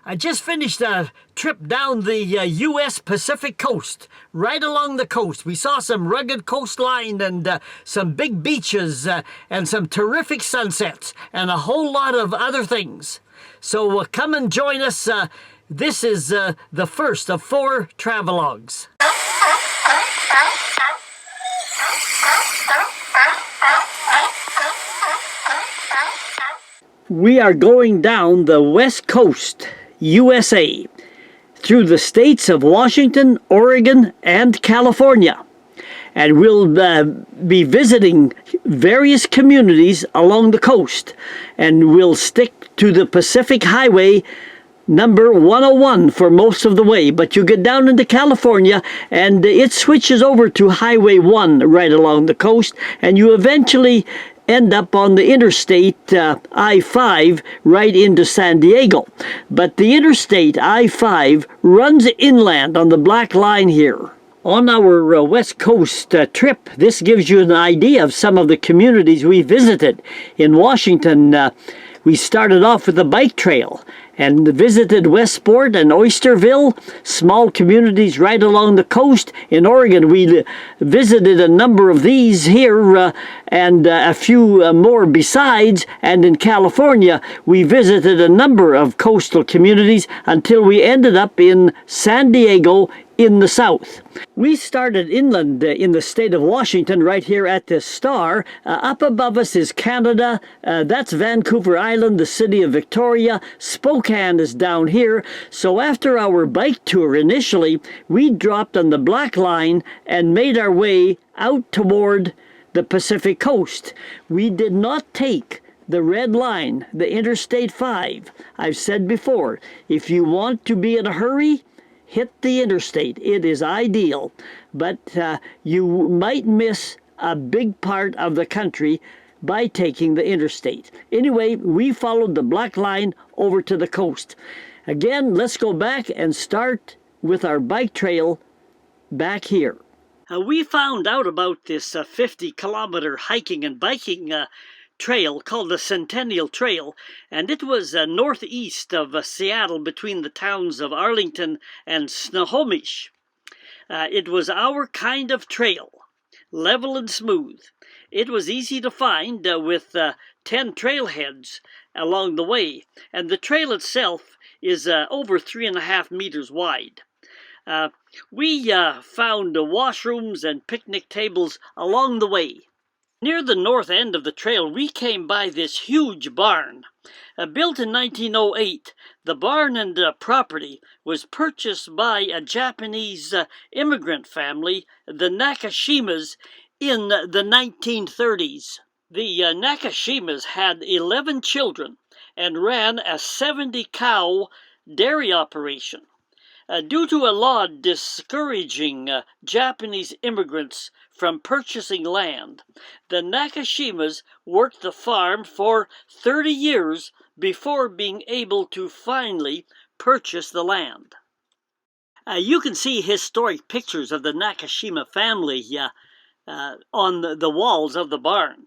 I just finished a trip down the U.S. Pacific coast, right along the coast. We saw some rugged coastline and some big beaches and some terrific sunsets and a whole lot of other things. So come and join us. This is the first of 4 travelogues. We are going down the West Coast, USA, through the states of Washington, Oregon, and California. And we'll be visiting various communities along the coast. And we'll stick to the Pacific Highway number 101 for most of the way. But you get down into California and it switches over to Highway 1 right along the coast. And you eventually end up on the interstate I-5 right into San Diego. But the interstate I-5 runs inland on the black line here. On our West Coast trip, this gives you an idea of some of the communities we visited. In Washington, we started off with the bike trail and visited Westport and Oysterville, small communities right along the coast. In Oregon, we visited a number of these here and a few more besides. And in California, we visited a number of coastal communities until we ended up in San Diego in the south. We started inland in the state of Washington right here at this star. Up above us is Canada. That's Vancouver Island, the city of Victoria. Spokane is down here. So after our bike tour initially, we dropped on the black line and made our way out toward the Pacific coast. We did not take the red line, the Interstate 5. I've said before, if you want to be in a hurry, hit the interstate. It is ideal, but you might miss a big part of the country by taking the interstate. Anyway, we followed the black line over to the coast. Again, let's go back and start with our bike trail back here. We found out about this 50-kilometer hiking and biking trail called the Centennial Trail, and it was northeast of Seattle between the towns of Arlington and Snohomish. It was our kind of trail, level and smooth. It was easy to find with 10 trailheads along the way, and the trail itself is over 3.5 meters wide. We found washrooms and picnic tables along the way. Near the north end of the trail, we came by this huge barn. Built in 1908, the barn and property was purchased by a Japanese immigrant family, the Nakashimas, in the 1930s. The Nakashimas had 11 children and ran a 70-cow dairy operation. Due to a law discouraging Japanese immigrants from purchasing land, the Nakashimas worked the farm for 30 years before being able to finally purchase the land. You can see historic pictures of the Nakashima family on the walls of the barn.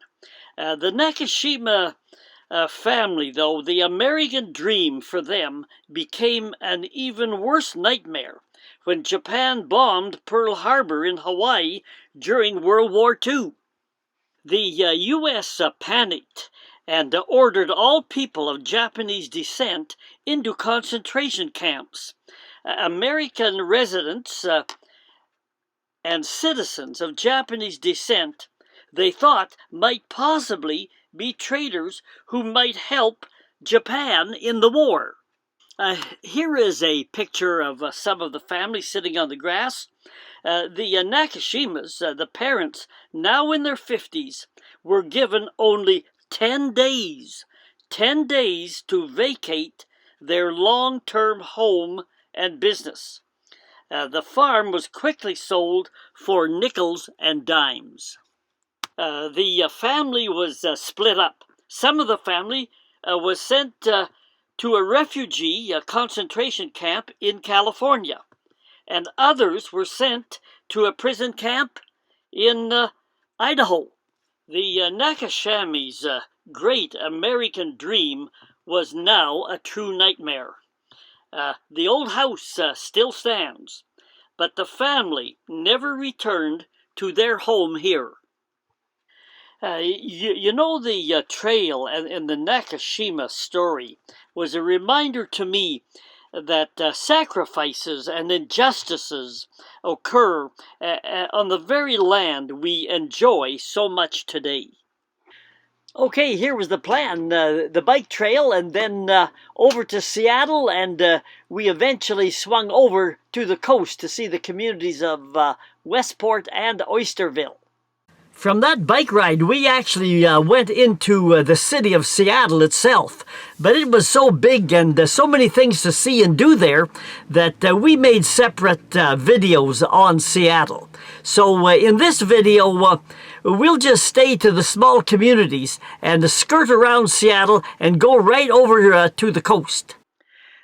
The Nakashima family, though, the American dream for them became an even worse nightmare when Japan bombed Pearl Harbor in Hawaii during World War II. The U.S. Panicked and ordered all people of Japanese descent into concentration camps. American residents and citizens of Japanese descent they thought might possibly be traitors who might help Japan in the war. Here is a picture of some of the family sitting on the grass. The Nakashimas, the parents, now in their 50s, were given only 10 days to vacate their long-term home and business. The farm was quickly sold for nickels and dimes. The family was split up. Some of the family was sent to a refugee concentration camp in California, and others were sent to a prison camp in Idaho. The Nakashimas' great American dream was now a true nightmare. The old house still stands, but the family never returned to their home here. You know, the trail and the Nakashima story was a reminder to me that sacrifices and injustices occur on the very land we enjoy so much today. Okay, here was the plan, the bike trail, and then over to Seattle, and we eventually swung over to the coast to see the communities of Westport and Oysterville. From that bike ride, we actually went into the city of Seattle itself. But it was so big and so many things to see and do there that we made separate videos on Seattle. So in this video, we'll just stay to the small communities and skirt around Seattle and go right over to the coast.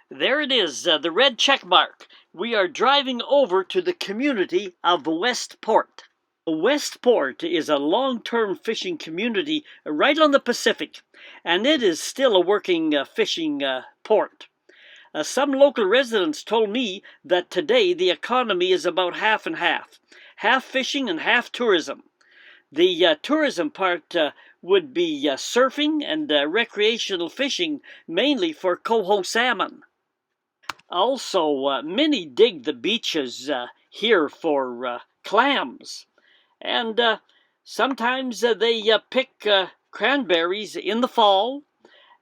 There it is, the red check mark. We are driving over to the community of Westport. Westport is a long-term fishing community right on the Pacific, and it is still a working fishing port. Some local residents told me that today the economy is about half and half fishing and half tourism. The tourism part would be surfing and recreational fishing, mainly for coho salmon. Also, many dig the beaches here for clams. And sometimes they pick cranberries in the fall,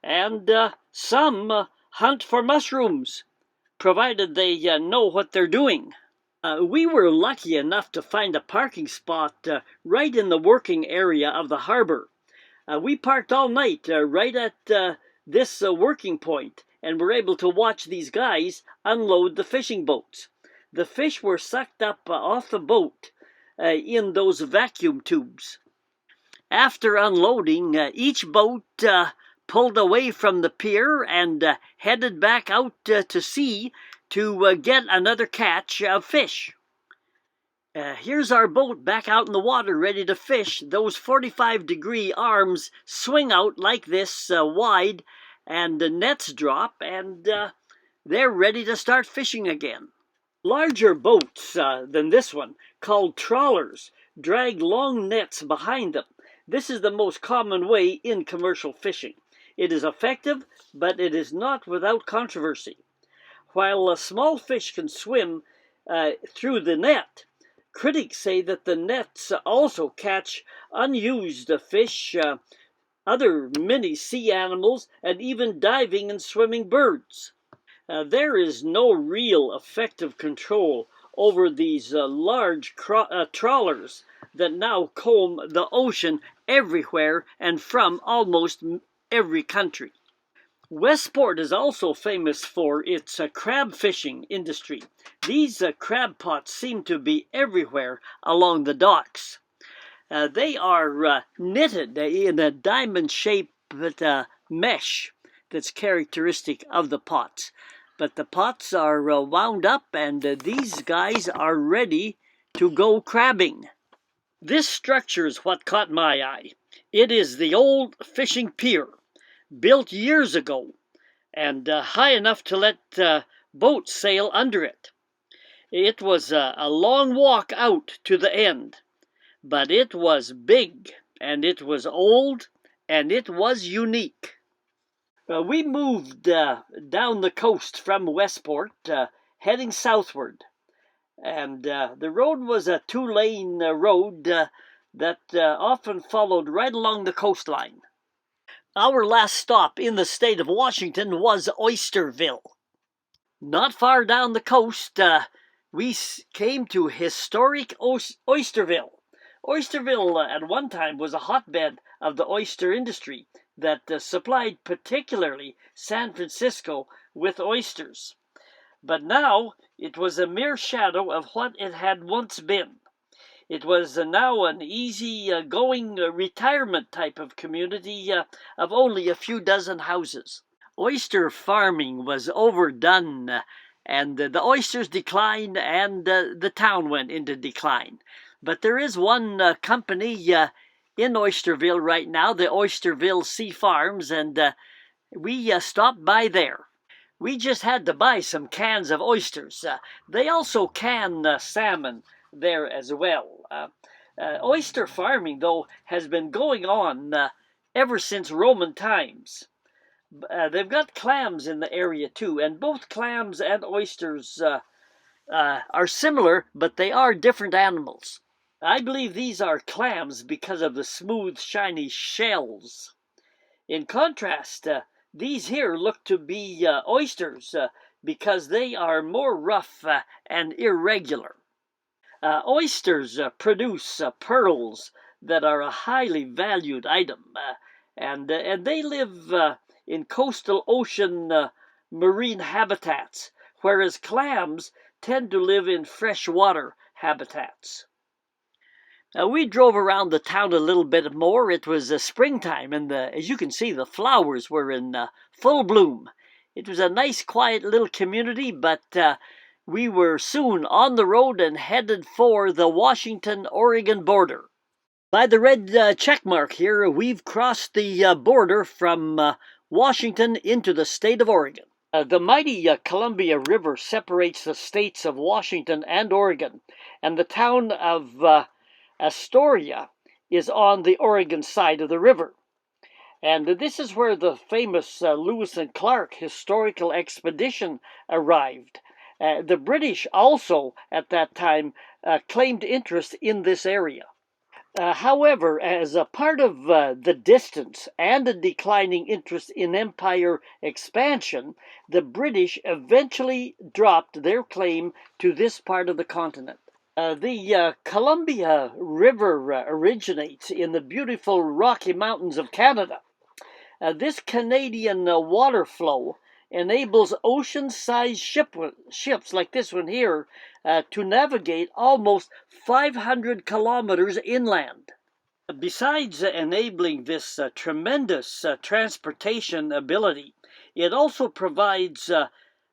and some hunt for mushrooms, provided they know what they're doing. We were lucky enough to find a parking spot right in the working area of the harbor. We parked all night right at this working point, and were able to watch these guys unload the fishing boats. The fish were sucked up off the boat in those vacuum tubes. After unloading, each boat pulled away from the pier and headed back out to sea to get another catch of fish. Here's our boat back out in the water ready to fish. Those 45-degree arms swing out like this wide, and the nets drop, and they're ready to start fishing again. Larger boats than this one, called trawlers, drag long nets behind them. This is the most common way in commercial fishing. It is effective, but it is not without controversy. While small fish can swim through the net, critics say that the nets also catch unused fish, other mini sea animals, and even diving and swimming birds. There is no real effective control over these large trawlers that now comb the ocean everywhere and from almost every country. Westport is also famous for its crab fishing industry. These crab pots seem to be everywhere along the docks. They are knitted in a diamond-shaped mesh that's characteristic of the pots. But the pots are wound up, and these guys are ready to go crabbing. This structure is what caught my eye. It is the old fishing pier, built years ago, and high enough to let boats sail under it. It was a long walk out to the end, but it was big, and it was old, and it was unique. We moved down the coast from Westport, heading southward, and the road was a two-lane road that often followed right along the coastline. Our last stop in the state of Washington was Oysterville. Not far down the coast, we came to historic Oysterville. Oysterville at one time was a hotbed of the oyster industry that supplied particularly San Francisco with oysters. But now it was a mere shadow of what it had once been. It was now an easy-going retirement type of community of only a few dozen houses. Oyster farming was overdone, and the oysters declined, and the town went into decline. But there is one company in Oysterville right now, the Oysterville Sea Farms, and we stopped by there. We just had to buy some cans of oysters. They also can salmon there as well. Oyster farming, though, has been going on ever since Roman times. They've got clams in the area too, and both clams and oysters are similar, but they are different animals. I believe these are clams because of the smooth, shiny shells. In contrast, these here look to be oysters because they are more rough and irregular. Oysters produce pearls that are a highly valued item, and they live in coastal ocean marine habitats, whereas clams tend to live in freshwater habitats. We drove around the town a little bit more. It was springtime, and as you can see, the flowers were in full bloom. It was a nice, quiet little community, but we were soon on the road and headed for the Washington-Oregon border. By the red check mark here, we've crossed the border from Washington into the state of Oregon. The mighty Columbia River separates the states of Washington and Oregon, and the town of Astoria is on the Oregon side of the river. And this is where the famous Lewis and Clark historical expedition arrived. The British also, at that time, claimed interest in this area. However, as a part of the distance and a declining interest in empire expansion, the British eventually dropped their claim to this part of the continent. The Columbia River originates in the beautiful Rocky Mountains of Canada. This Canadian water flow enables ocean-sized ships like this one here to navigate almost 500 kilometers inland. Besides enabling this tremendous transportation ability, it also provides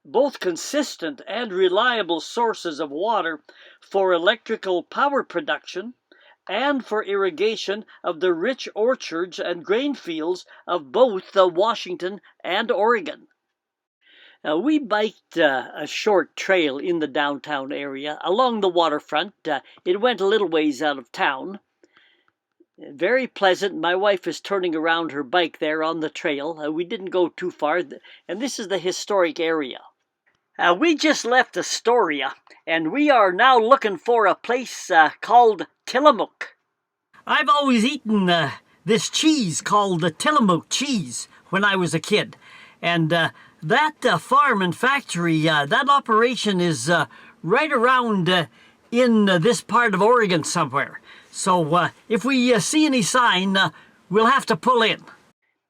both consistent and reliable sources of water for electrical power production and for irrigation of the rich orchards and grain fields of both Washington and Oregon. We biked a short trail in the downtown area along the waterfront. It went a little ways out of town. Very pleasant. My wife is turning around her bike there on the trail. We didn't go too far, and this is the historic area. We just left Astoria, and we are now looking for a place called Tillamook. I've always eaten this cheese called the Tillamook cheese when I was a kid. And that farm and factory, that operation is right around in this part of Oregon somewhere. So if we see any sign, we'll have to pull in.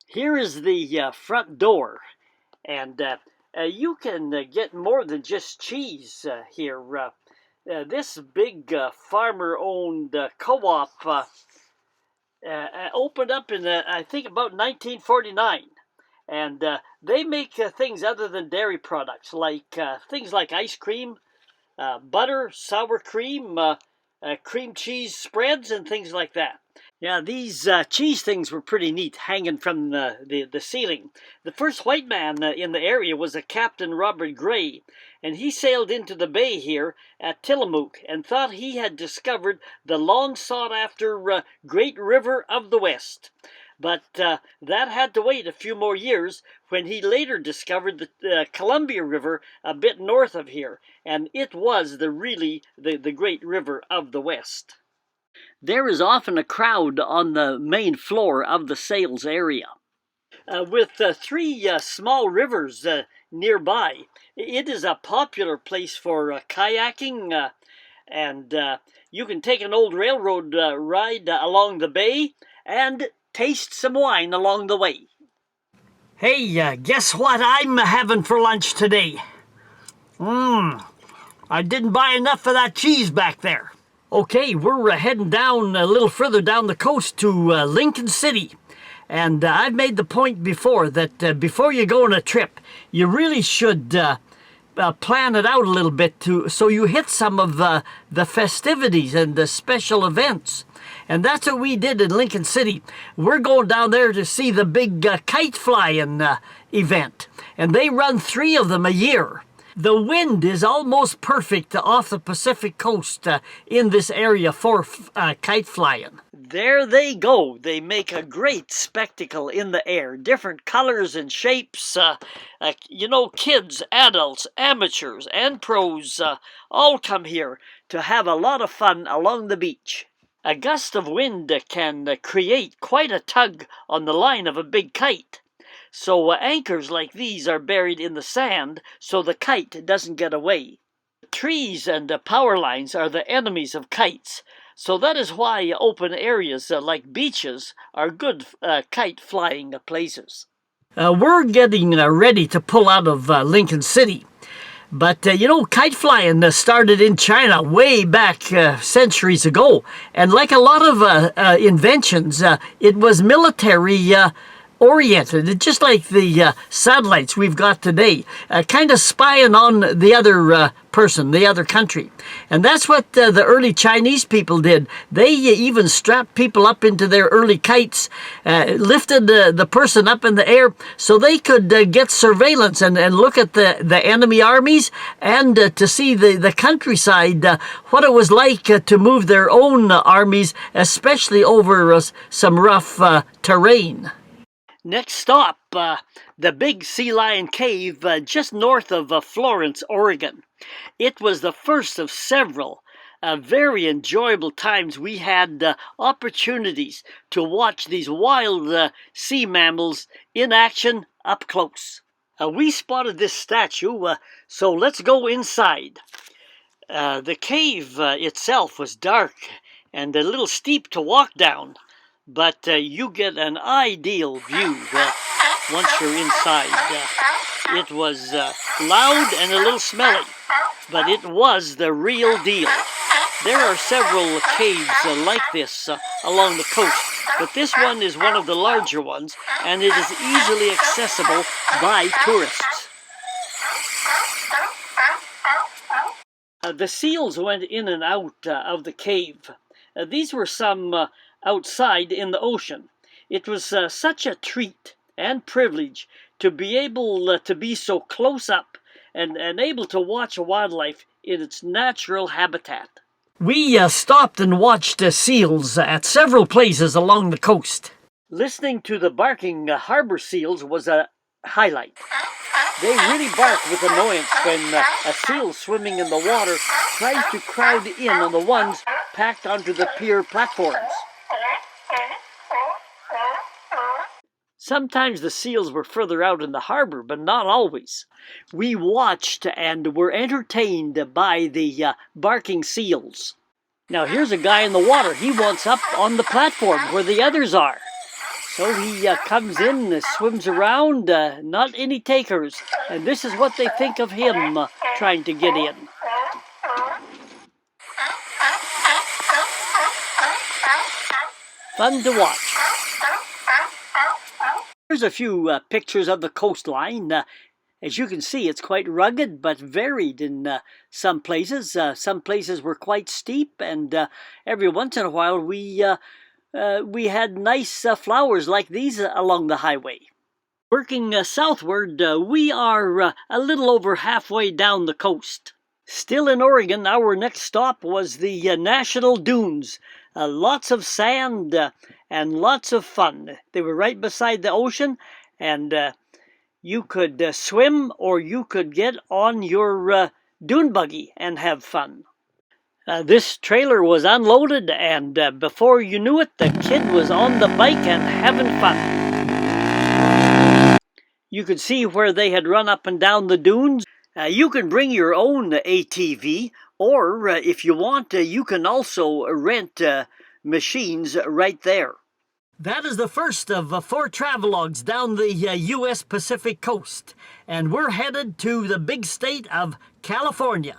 Here is the front door, and you can get more than just cheese here. This big farmer-owned co-op opened up in, I think, about 1949. And they make things other than dairy products, like things like ice cream, butter, sour cream, cream cheese spreads, and things like that. Yeah, these cheese things were pretty neat, hanging from the ceiling. The first white man in the area was a Captain Robert Gray, and he sailed into the bay here at Tillamook and thought he had discovered the long-sought-after Great River of the West. But that had to wait a few more years when he later discovered the Columbia River a bit north of here, and it was really the Great River of the West. There is often a crowd on the main floor of the sales area. With three small rivers nearby, it is a popular place for kayaking, and you can take an old railroad ride along the bay and taste some wine along the way. Hey, guess what I'm having for lunch today? I didn't buy enough of that cheese back there. Okay, we're heading down a little further down the coast to Lincoln City. And I've made the point before that before you go on a trip, you really should plan it out a little bit so you hit some of the festivities and the special events. And that's what we did in Lincoln City. We're going down there to see the big kite flying event. and they run 3 of them a year. The wind is almost perfect off the Pacific coast in this area for kite flying. There they go. They make a great spectacle in the air. Different colors and shapes. Kids, adults, amateurs, and pros all come here to have a lot of fun along the beach. A gust of wind can create quite a tug on the line of a big kite. So anchors like these are buried in the sand so the kite doesn't get away. Trees and power lines are the enemies of kites, so that is why open areas like beaches are good kite flying places. We're getting ready to pull out of Lincoln City. But, kite flying started in China way back centuries ago. And like a lot of inventions, it was military oriented, just like the satellites we've got today, kind of spying on the other person, the other country. And that's what the early Chinese people did. They even strapped people up into their early kites, lifted the person up in the air so they could get surveillance and look at the enemy armies and to see the countryside, what it was like to move their own armies, especially over some rough terrain. Next stop, the Big Sea Lion Cave just north of Florence, Oregon. It was the first of several very enjoyable times we had opportunities to watch these wild sea mammals in action up close. We spotted this statue, so let's go inside. The cave itself was dark and a little steep to walk down. But you get an ideal view once you're inside. It was loud and a little smelly, but it was the real deal. There are several caves like this along the coast, but this one is one of the larger ones, and it is easily accessible by tourists. The seals went in and out of the cave. These were some outside in the ocean. It was such a treat and privilege to be able to be so close up and able to watch wildlife in its natural habitat. We stopped and watched seals at several places along the coast. Listening to the barking harbor seals was a highlight. They really bark with annoyance when a seal swimming in the water tries to crowd in on the ones packed onto the pier platforms. Sometimes the seals were further out in the harbor, but not always. We watched and were entertained by the barking seals. Now here's a guy in the water. He wants up on the platform where the others are. So he comes in and swims around, not any takers. And this is what they think of him trying to get in. Fun to watch. Here's a few pictures of the coastline. As you can see, it's quite rugged but varied in some places. Some places were quite steep, and every once in a while we had nice flowers like these along the highway. Working southward, we are a little over halfway down the coast. Still in Oregon, our next stop was the National Dunes. Lots of sand and lots of fun. They were right beside the ocean, and you could swim or you could get on your dune buggy and have fun. This trailer was unloaded, and before you knew it, the kid was on the bike and having fun. You could see where they had run up and down the dunes. You can bring your own ATV, or if you want, you can also rent machines right there. That is the first of 4 travelogues down the U.S. Pacific coast, and we're headed to the big state of California.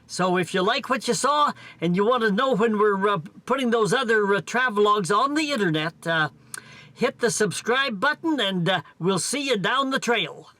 So if you like what you saw and you want to know when we're putting those other travelogues on the internet, hit the subscribe button and we'll see you down the trail.